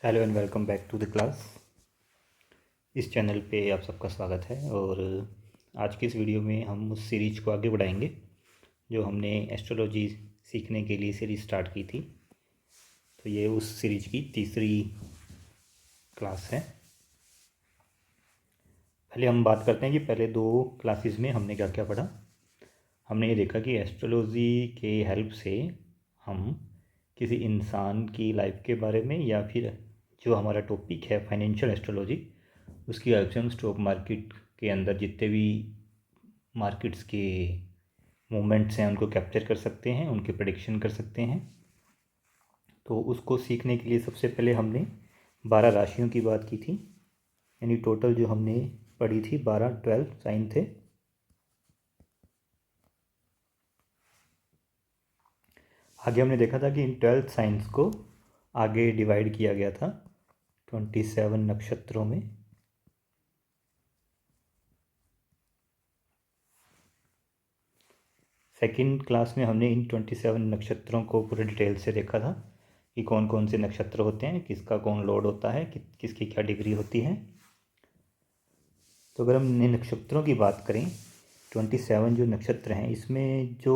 Hello and welcome back to the class. इस channel पे आप सबका स्वागत है। और आज की इस वीडियो में हम उस सीरीज को आगे बढ़ाएंगे जो हमने एस्ट्रोलॉजी सीखने के लिए सीरीज स्टार्ट की थी। तो ये उस सीरीज की तीसरी क्लास है। पहले हम बात करते हैं कि पहले दो क्लासेस में हमने क्या क्या पढ़ा। हमने ये देखा कि एस्ट्रोलॉजी के हेल्प से हम किसी इंसान की लाइफ के बारे में या फिर जो हमारा टॉपिक है फाइनेंशियल एस्ट्रोलॉजी, उसकी हेल्प से हम स्टॉक मार्केट के अंदर जितने भी मार्केट्स के मूवमेंट्स हैं उनको कैप्चर कर सकते हैं, उनके प्रेडिक्शन कर सकते हैं। तो उसको सीखने के लिए सबसे पहले हमने 12 राशियों की बात की थी, यानी टोटल जो हमने पढ़ी थी 12 साइन थे। आगे हमने देखा था कि इन 12 साइंस को आगे डिवाइड किया गया था 27 नक्षत्रों में। सेकंड क्लास में हमने इन 27 नक्षत्रों को पूरे डिटेल से देखा था कि कौन कौन से नक्षत्र होते हैं, किसका कौन लॉर्ड होता है, किसकी क्या डिग्री होती है। तो अगर हम इन नक्षत्रों की बात करें, 27 जो नक्षत्र हैं इसमें जो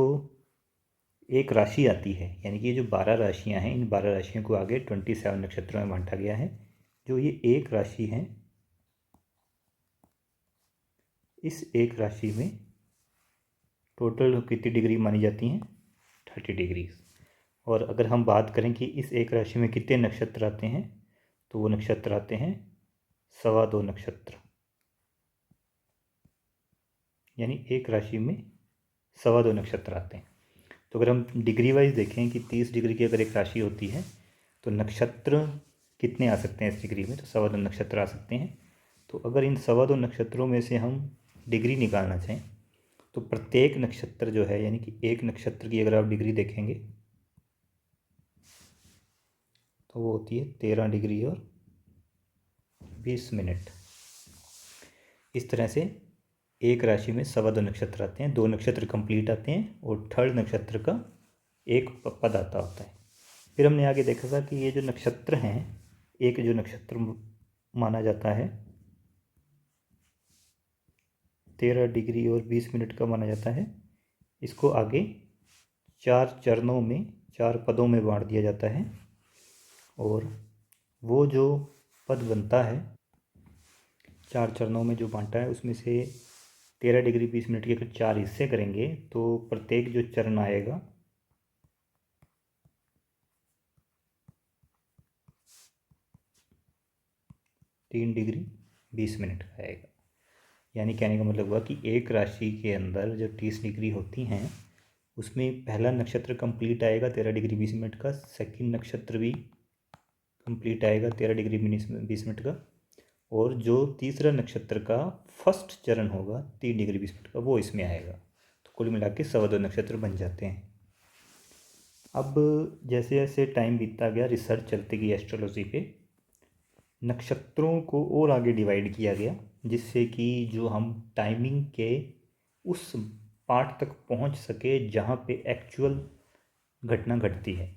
एक राशि आती है, यानी कि ये जो 12 राशियां हैं, इन 12 राशियों को आगे 27 नक्षत्रों में बांटा गया है। जो ये एक राशि है, इस एक राशि में टोटल कितनी डिग्री मानी जाती हैं? 30 डिग्री। और अगर हम बात करें कि इस एक राशि में कितने नक्षत्र आते हैं, तो वो नक्षत्र आते हैं 2.25 नक्षत्र, यानी एक राशि में 2.25 नक्षत्र आते हैं। तो अगर हम डिग्री वाइज देखें कि 30 डिग्री की अगर एक राशि होती है तो नक्षत्र कितने आ सकते हैं इस डिग्री में? तो 2.25 नक्षत्र आ सकते हैं। तो अगर इन 2.25 नक्षत्रों में से हम डिग्री निकालना चाहें तो प्रत्येक नक्षत्र जो है, यानी कि एक नक्षत्र की अगर आप डिग्री देखेंगे तो वो होती है 13 डिग्री और 20 मिनट। इस तरह से एक राशि में 2.25 नक्षत्र आते हैं, 2 नक्षत्र कंप्लीट आते हैं और थर्ड नक्षत्र का एक पद आता होता है। फिर हमने आगे देखा था कि ये जो नक्षत्र हैं, एक जो नक्षत्र माना जाता है 13 डिग्री और 20 मिनट का माना जाता है, इसको आगे 4 चरणों में, 4 पदों में बांट दिया जाता है। और वो जो पद बनता है 4 चरणों में जो बांटा है, उसमें से 13 डिग्री 20 मिनट के अगर 4 हिस्से करेंगे तो प्रत्येक जो चरण आएगा 3 डिग्री 20 मिनट का आएगा। यानी कहने का मतलब हुआ कि एक राशि के अंदर जो 30 डिग्री होती हैं उसमें पहला नक्षत्र कंप्लीट आएगा 13 डिग्री 20 मिनट का, सेकंड नक्षत्र भी कंप्लीट आएगा 13 डिग्री 20 मिनट का, और जो तीसरा नक्षत्र का फर्स्ट चरण होगा 3 डिग्री 20 मिनट का, वो इसमें आएगा। तो कुल मिला के 2.25 नक्षत्र बन जाते हैं। अब जैसे जैसे टाइम बीतता गया, रिसर्च चलती गई एस्ट्रोलॉजी पे, नक्षत्रों को और आगे डिवाइड किया गया, जिससे कि जो हम टाइमिंग के उस पार्ट तक पहुंच सके जहां पे एक्चुअल घटना घटती है।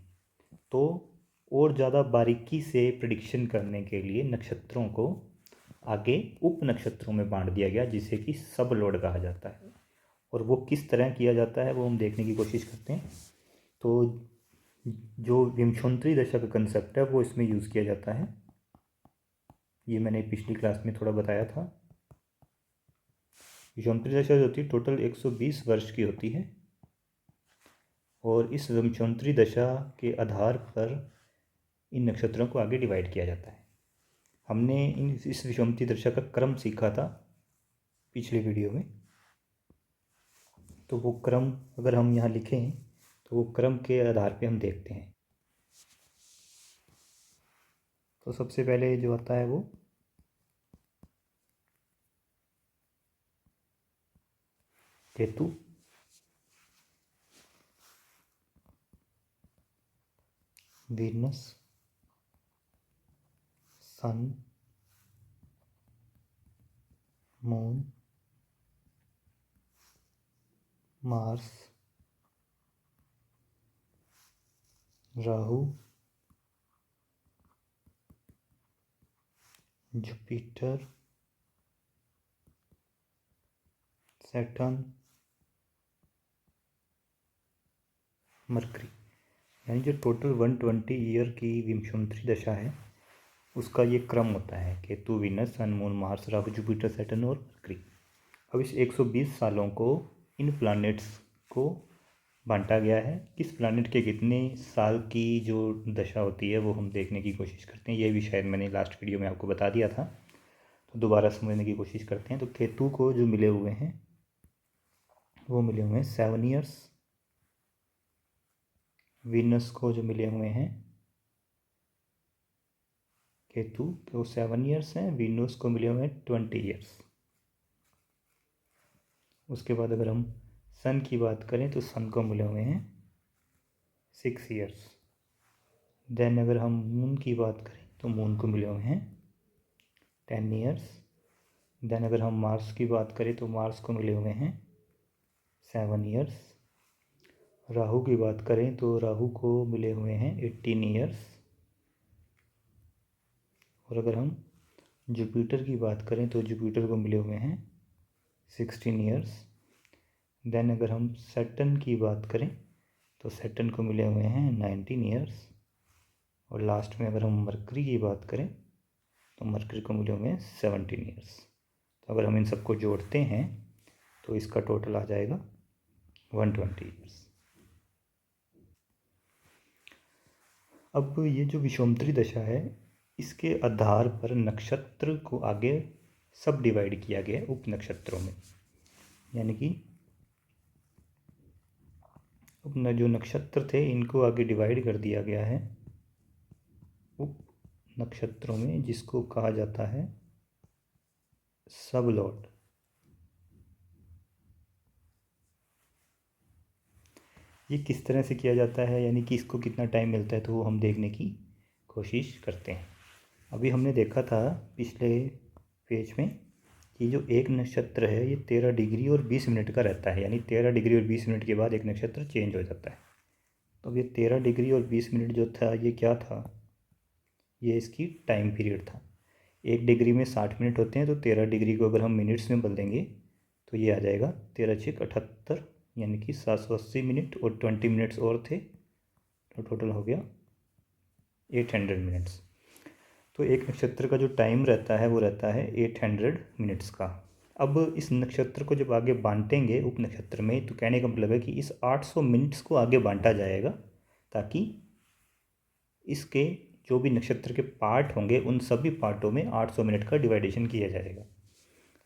तो और ज़्यादा बारीकी से प्रिडिक्शन करने के लिए नक्षत्रों को आगे उप नक्षत्रों में बांट दिया गया, जिसे कि सब लॉर्ड कहा जाता है। और वो किस तरह किया जाता है वो हम देखने की कोशिश करते हैं। तो जो विंशोत्तरी दशा का कंसेप्ट है वो इसमें यूज़ किया जाता है। ये मैंने पिछली क्लास में थोड़ा बताया था। विंशोत्तरी दशा जो होती है टोटल 120 वर्ष की होती है, और इस विंशोत्तरी दशा के आधार पर इन नक्षत्रों को आगे डिवाइड किया जाता है। हमने इस विषुमती दशा का क्रम सीखा था पिछले वीडियो में। तो वो क्रम अगर हम यहाँ लिखें तो वो क्रम के आधार पे हम देखते हैं। तो सबसे पहले जो आता है वो Ketu, Venus, Sun, Moon, Mars, Rahu, Jupiter, Saturn, Mercury, यानी जो टोटल 120 ईयर की विषुवंतरी दशा है उसका ये क्रम होता है। Ketu, Venus, Sun, Moon, Mars, Rahu, Jupiter, Saturn और मरकरी। अब इस 120 सालों को इन प्लैनेट्स को बांटा गया है। किस प्लैनेट के कितने साल की जो दशा होती है वो हम देखने की कोशिश करते हैं। ये भी शायद मैंने लास्ट वीडियो में आपको बता दिया था, तो दोबारा समझने की कोशिश करते हैं। तो केतु को जो मिले हुए हैं वो मिले हुए हैं 7 ईयर्स। वीनस को जो मिले हुए हैं, केतु को 7 ईयर्स हैं, वीनस को मिले हुए हैं 20 ईयर्स। उसके बाद अगर हम सन की बात करें तो सन को मिले हुए हैं 6 ईयर्स। देन अगर हम मून की बात करें तो मून को मिले हुए हैं 10 ईयर्स। देन अगर हम मार्स की बात करें तो मार्स को मिले हुए हैं 7 ईयर्स। राहु की बात करें तो राहु को मिले हुए हैं 18 ईयर्स। और अगर हम जुपिटर की बात करें तो जुपिटर को मिले हुए हैं 16 ईयर्स। देन अगर हम सैटर्न की बात करें तो सैटर्न को मिले हुए हैं 19 ईयर्स। और लास्ट में अगर हम मरकरी की बात करें तो मरकरी को मिले हुए हैं 17 ईयर्स। तो अगर हम इन सबको जोड़ते हैं तो इसका टोटल आ जाएगा 120 ईयर्स। अब ये जो विषुवंतरी दशा है इसके आधार पर नक्षत्र को आगे सब डिवाइड किया गया है उप नक्षत्रों में। यानी कि अपना जो नक्षत्र थे इनको आगे डिवाइड कर दिया गया है उप नक्षत्रों में, जिसको कहा जाता है सब लॉट। ये किस तरह से किया जाता है, यानी कि इसको कितना टाइम मिलता है, तो वो हम देखने की कोशिश करते हैं। अभी हमने देखा था पिछले पेज में कि जो एक नक्षत्र है ये 13 डिग्री और 20 मिनट का रहता है, यानी 13 डिग्री और 20 मिनट के बाद एक नक्षत्र चेंज हो जाता है। तो ये 13 डिग्री और 20 मिनट जो था ये क्या था, ये इसकी टाइम पीरियड था। 1 डिग्री में 60 मिनट होते हैं, तो 13 डिग्री को अगर हम मिनट्स में बदल देंगे तो ये आ जाएगा 13 छक 78, यानी कि 780 मिनट, और 20 मिनट्स और थे तो टोटल हो गया 800 मिनट्स। तो एक नक्षत्र का जो टाइम रहता है वो रहता है 800 मिनट्स का। अब इस नक्षत्र को जब आगे बांटेंगे उप नक्षत्र में, तो कहने का मतलब है कि इस 800 मिनट्स को आगे बांटा जाएगा, ताकि इसके जो भी नक्षत्र के पार्ट होंगे उन सभी पार्टों में 800 मिनट का डिवाइडेशन किया जाएगा।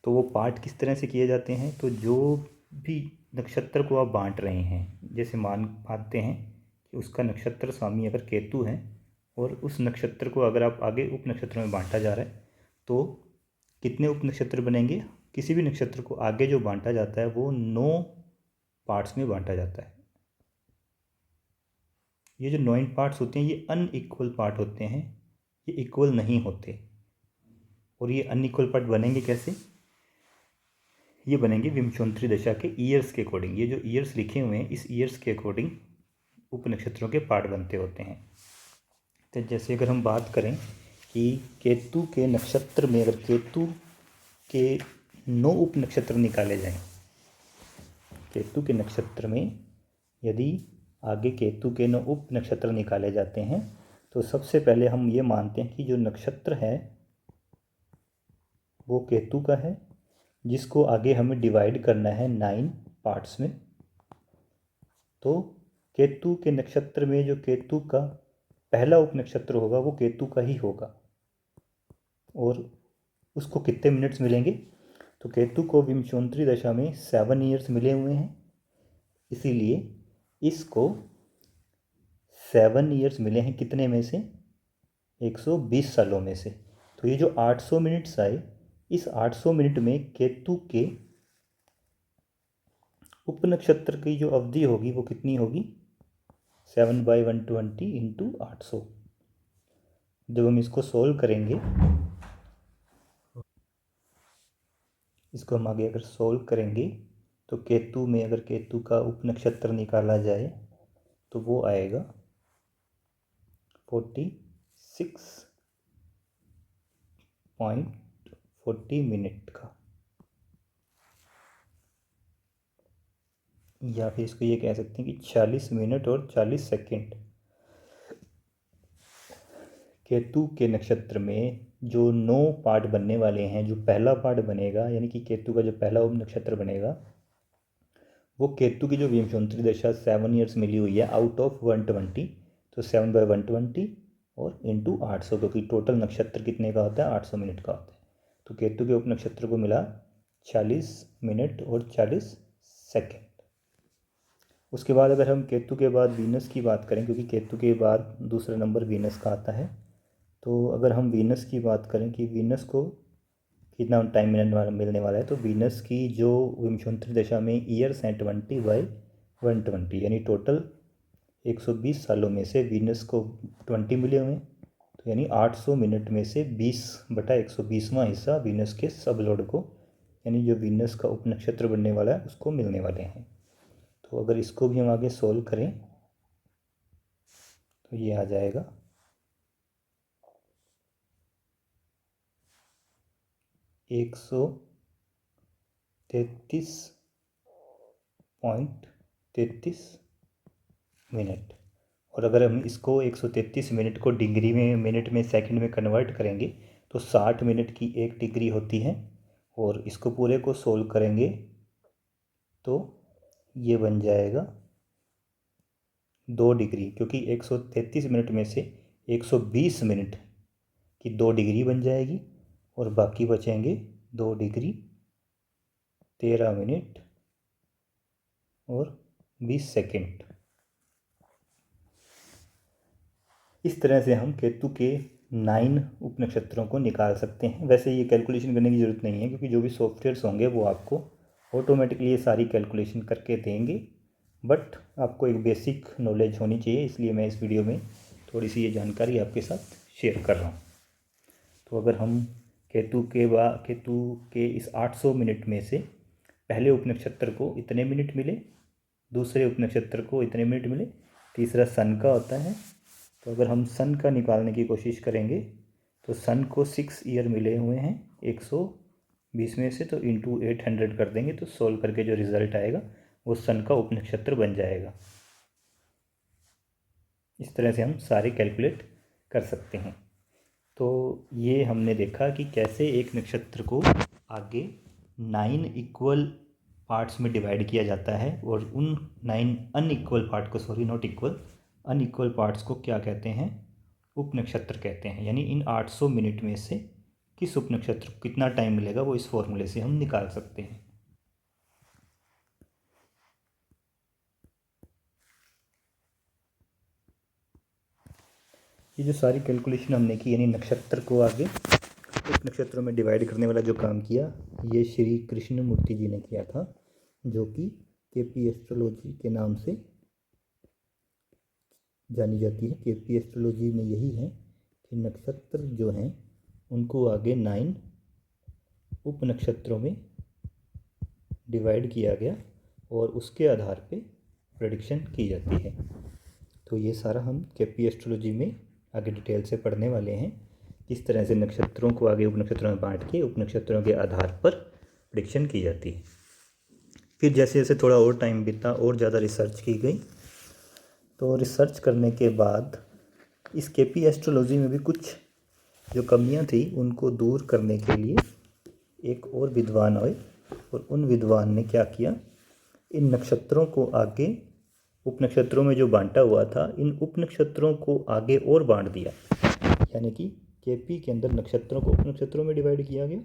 तो वो पार्ट किस तरह से किए जाते हैं, तो जो भी नक्षत्र को आप बांट रहे हैं, जैसे मानते हैं कि उसका नक्षत्र स्वामी अगर केतु है और उस नक्षत्र को अगर आप आगे उप नक्षत्रों में बांटा जा रहा है, तो कितने उप नक्षत्र बनेंगे। किसी भी नक्षत्र को आगे जो बांटा जाता है वो 9 पार्ट्स में बांटा जाता है। ये जो 9 पार्ट्स होते हैं ये अनइक्वल पार्ट होते हैं, ये इक्वल नहीं होते। और ये अनइक्वल पार्ट बनेंगे कैसे, ये बनेंगे विषुवंतरी दशा के ईयर्स के अकॉर्डिंग। ये जो ईयर्स लिखे हुए हैं इस ईयर्स के अकॉर्डिंग उप नक्षत्रों के पार्ट बनते होते हैं। तो जैसे अगर हम बात करें कि केतु के नक्षत्र में अगर केतु के 9 उप नक्षत्र निकाले जाएं, केतु के नक्षत्र में यदि आगे केतु के 9 उप नक्षत्र निकाले जाते हैं, तो सबसे पहले हम ये मानते हैं कि जो नक्षत्र है वो केतु का है, जिसको आगे हमें डिवाइड करना है 9 पार्ट्स में। तो केतु के नक्षत्र में जो केतु का पहला उप नक्षत्र होगा वो केतु का ही होगा। और उसको कितने मिनट्स मिलेंगे, तो केतु को विषुवंतरी दशा में 7 ईयर्स मिले हुए हैं, इसीलिए इसको 7 ईयर्स मिले हैं कितने में से, 120 सालों में से। तो ये जो 800 मिनट्स आए, इस 800 मिनट में केतु के उप नक्षत्र की जो अवधि होगी वो कितनी होगी, 7/120 इंटू 800। जब हम इसको सोल्व करेंगे, इसको हम आगे अगर सोल्व करेंगे तो केतु में अगर केतु का उप नक्षत्र निकाला जाए तो वो आएगा 46 40 मिनट का, या फिर इसको ये कह सकते हैं कि 40 मिनट और 40 सेकंड। केतु के नक्षत्र में जो 9 पार्ट बनने वाले हैं, जो पहला पार्ट बनेगा यानी कि केतु का जो पहला उप नक्षत्र बनेगा, वो केतु की जो विंशोत्तरी दशा 7 ईयर्स मिली हुई है आउट ऑफ 120, तो 7/120 और इंटू 800, क्योंकि टोटल नक्षत्र कितने का होता है, 800 मिनट का होता है। तो केतु के उप नक्षत्र को मिला 40 मिनट और 40 सेकेंड। उसके बाद अगर हम केतु के बाद वीनस की बात करें, क्योंकि केतु के बाद दूसरा नंबर वीनस का आता है, तो अगर हम वीनस की बात करें कि वीनस को कितना टाइम मिलने वाला है, तो वीनस की जो विंशोत्तरी दशा में ईयर्स हैं 20/120, यानी टोटल 120 सालों में से वीनस को 20 मिले हुए हैं, तो यानी 800 मिनट में से 20/120वां हिस्सा वीनस के सब लोड को, यानी जो वीनस का उप नक्षत्र बनने वाला है उसको मिलने वाले हैं। तो अगर इसको भी हम आगे सोल्व करें तो ये आ जाएगा 133.33 मिनट। और अगर हम इसको 133 मिनट को डिग्री में, मिनट में, सेकंड में कन्वर्ट करेंगे तो 60 मिनट की 1 डिग्री होती है, और इसको पूरे को सोल्व करेंगे तो ये बन जाएगा 2 डिग्री, क्योंकि 133 मिनट में से 120 मिनट की 2 डिग्री बन जाएगी, और बाकी बचेंगे 2 डिग्री 13 मिनट और 20 सेकेंड। इस तरह से हम केतु के 9 उप नक्षत्रों को निकाल सकते हैं। वैसे ये कैलकुलेशन करने की ज़रूरत नहीं है, क्योंकि जो भी सॉफ्टवेयर्स होंगे वो आपको ऑटोमेटिकली ये सारी कैलकुलेशन करके देंगे, बट आपको एक बेसिक नॉलेज होनी चाहिए, इसलिए मैं इस वीडियो में थोड़ी सी ये जानकारी आपके साथ शेयर कर रहा हूँ। तो अगर हम केतु के इस 800 मिनट में से पहले उप नक्षत्र को इतने मिनट मिले, दूसरे उप नक्षत्र को इतने मिनट मिले, तीसरा सन का होता है, तो अगर हम सन का निकालने की कोशिश करेंगे तो सन को 6 ईयर मिले हुए हैं 120 में से, तो इंटू 800 कर देंगे तो सोल्व करके जो रिज़ल्ट आएगा वो सन का उप नक्षत्र बन जाएगा। इस तरह से हम सारे कैलकुलेट कर सकते हैं। तो ये हमने देखा कि कैसे एक नक्षत्र को आगे 9 इक्वल पार्ट्स में डिवाइड किया जाता है, और उन 9 अनइक्वल पार्ट को, sorry not equal, unequal parts को क्या कहते हैं, उप नक्षत्र कहते हैं। यानी इन 800 मिनट में से किस उप नक्षत्र को कितना टाइम मिलेगा वो इस फॉर्मूले से हम निकाल सकते हैं। ये जो सारी कैलकुलेशन हमने की, यानी नक्षत्र को आगे उप नक्षत्रों में डिवाइड करने वाला जो काम किया, ये श्री कृष्णमूर्ति जी ने किया था, जो कि केपी एस्ट्रोलॉजी के नाम से जानी जाती है। केपी एस्ट्रोलॉजी में यही है कि नक्षत्र जो हैं उनको आगे 9 उप नक्षत्रों में डिवाइड किया गया, और उसके आधार पे प्रेडिक्शन की जाती है। तो ये सारा हम केपी एस्ट्रोलॉजी में आगे डिटेल से पढ़ने वाले हैं, किस तरह से नक्षत्रों को आगे उप नक्षत्रों में बांट के उप नक्षत्रों के आधार पर प्रेडिक्शन की जाती है। फिर जैसे जैसे थोड़ा और टाइम बीता और ज़्यादा रिसर्च की गई, तो रिसर्च करने के बाद इस केपी एस्ट्रोलॉजी में भी कुछ जो कमियां थी उनको दूर करने के लिए एक और विद्वान आए, और उन विद्वान ने क्या किया, इन नक्षत्रों को आगे उप नक्षत्रों में जो बांटा हुआ था, इन उप नक्षत्रों को आगे और बांट दिया। यानी कि केपी के अंदर नक्षत्रों को उप नक्षत्रों में डिवाइड किया गया,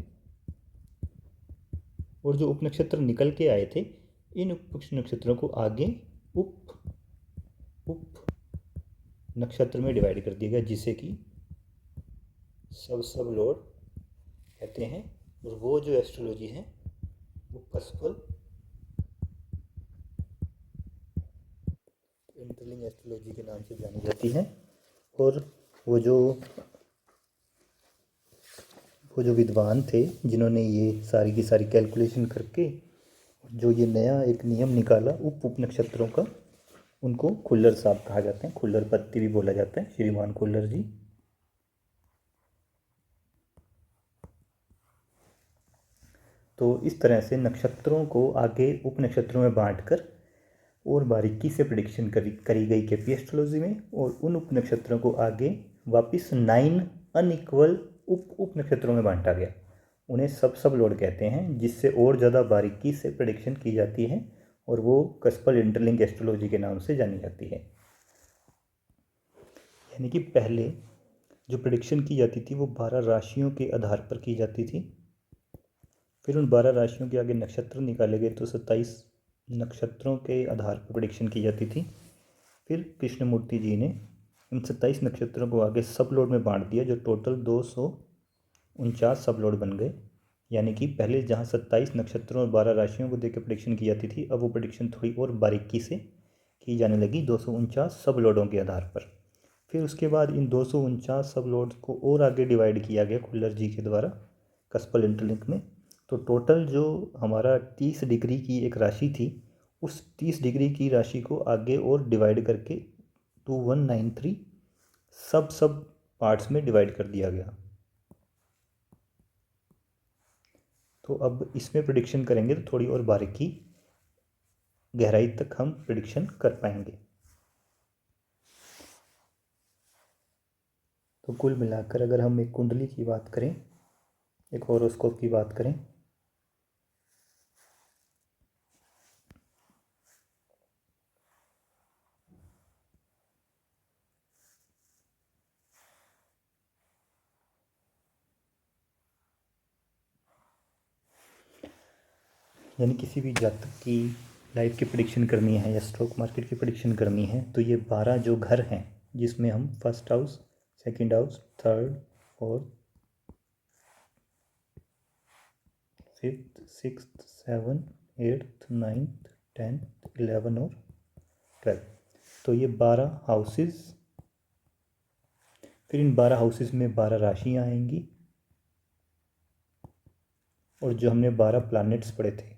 और जो उप नक्षत्र निकल के आए थे इन उप नक्षत्रों को आगे उप नक्षत्र में डिवाइड कर दिया गया, जिसे कि सब लोड कहते हैं। और वो जो एस्ट्रोलॉजी है वो पस्पल इंटरलिंक एस्ट्रोलॉजी के नाम से जानी जाती है। और वो जो विद्वान थे जिन्होंने ये सारी की सारी कैलकुलेशन करके जो ये नया एक नियम निकाला उप नक्षत्रों का, उनको खुल्लर साहब कहा जाता है, खुल्लर पत्ती भी बोला जाता है, श्रीमान खुल्लर जी। तो इस तरह से नक्षत्रों को आगे उप नक्षत्रों में बांटकर और बारीकी से प्रिडिक्शन करी गई केपी एस्ट्रोलॉजी में, और उन उप नक्षत्रों को आगे वापस 9 अनइक्वल उप नक्षत्रों में बांटा गया। उन्हें सब लोड कहते हैं, जिससे और ज़्यादा बारीकी से प्रिडिक्शन की जाती है और वो कस्पल इंटरलिंक एस्ट्रोलॉजी के नाम से जानी जाती है। यानी कि पहले जो प्रिडिक्शन की जाती थी वो 12 राशियों के आधार पर की जाती थी। फिर उन 12 राशियों के आगे नक्षत्र निकाले गए तो 27 नक्षत्रों के आधार पर प्रिडिक्शन की जाती थी। फिर कृष्णमूर्ति जी ने इन 27 नक्षत्रों को आगे सब लोड में बांट दिया, जो टोटल 249 सब लोड बन गए। यानी कि पहले जहाँ 27 नक्षत्रों और 12 राशियों को देकर प्रिडिक्शन की जाती थी, अब वो प्रिडिक्शन थोड़ी और बारीकी से की जाने लगी 249 सब लोडों के आधार पर। फिर उसके बाद इन 249 सब लोड्स को और आगे डिवाइड किया गया खुल्लर जी के द्वारा कस्पल इंटरलिंक में। तो टोटल जो हमारा 30 डिग्री की एक राशि थी, उस 30 डिग्री की राशि को आगे और डिवाइड करके 2193 सब पार्ट्स में डिवाइड कर दिया गया। तो अब इसमें प्रिडिक्शन करेंगे तो थोड़ी और बारीकी गहराई तक हम प्रिडिक्शन कर पाएंगे। तो कुल मिलाकर अगर हम एक कुंडली की बात करें, एक हॉरोस्कोप की बात करें, यानी किसी भी जातक की लाइफ की प्रिडिक्शन करनी है या स्टॉक मार्केट की प्रिडिक्शन करनी है, तो ये 12 जो घर हैं, जिसमें हम first house, second house, third, fourth, fifth, sixth, 7, 8, 9, 10, 11 और 12, तो ये 12 हाउसेस। फिर इन 12 हाउसेस में 12 राशियाँ आएंगी, और जो हमने 12 प्लैनेट्स पढ़े थे,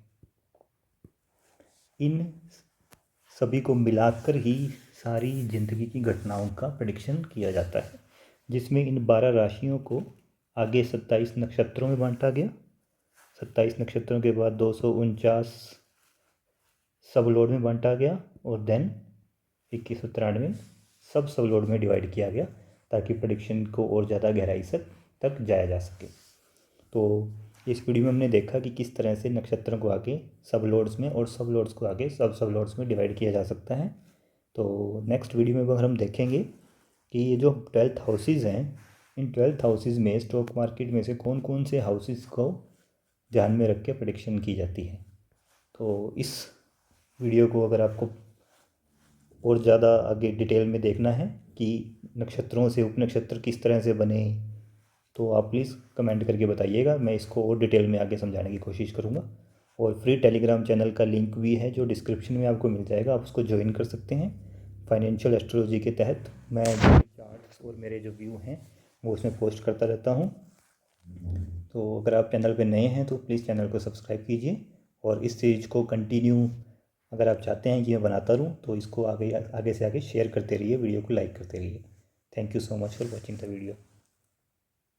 इन सभी को मिलाकर ही सारी जिंदगी की घटनाओं का प्रेडिक्शन किया जाता है, जिसमें इन 12 राशियों को आगे 27 नक्षत्रों में बांटा गया। 27 नक्षत्रों के बाद 249 सब लोड में बांटा गया, और देन 2193 सब लोड में डिवाइड किया गया, ताकि प्रेडिक्शन को और ज़्यादा गहराई तक जाया जा सके। तो इस वीडियो में हमने देखा कि किस तरह से नक्षत्रों को आगे सब लोड्स में और सब लोड्स को आगे सब लोड्स में डिवाइड किया जा सकता है। तो नेक्स्ट वीडियो में अगर हम देखेंगे कि ये जो 12th हाउसेज हैं, इन 12th हाउसेज में स्टॉक मार्केट में से कौन कौन से हाउसेज को ध्यान में रख के प्रेडिक्शन की जाती है। तो इस वीडियो को अगर आपको और ज़्यादा आगे डिटेल में देखना है कि नक्षत्रों से उपनक्षत्र किस तरह से बने, तो आप प्लीज़ कमेंट करके बताइएगा, मैं इसको और डिटेल में आगे समझाने की कोशिश करूँगा। और फ्री टेलीग्राम चैनल का लिंक भी है जो डिस्क्रिप्शन में आपको मिल जाएगा, आप उसको ज्वाइन कर सकते हैं। फाइनेंशियल एस्ट्रोलॉजी के तहत मैं जो चार्ट्स और मेरे जो व्यू हैं वो उसमें पोस्ट करता रहता हूँ। तो अगर आप चैनल पे नए हैं तो प्लीज़ चैनल को सब्सक्राइब कीजिए, और इस सीरीज को कंटिन्यू अगर आप चाहते हैं कि मैं बनाता रहूँ तो इसको आगे से आगे शेयर करते रहिए, वीडियो को लाइक करते रहिए। Thank you so much for watching the video.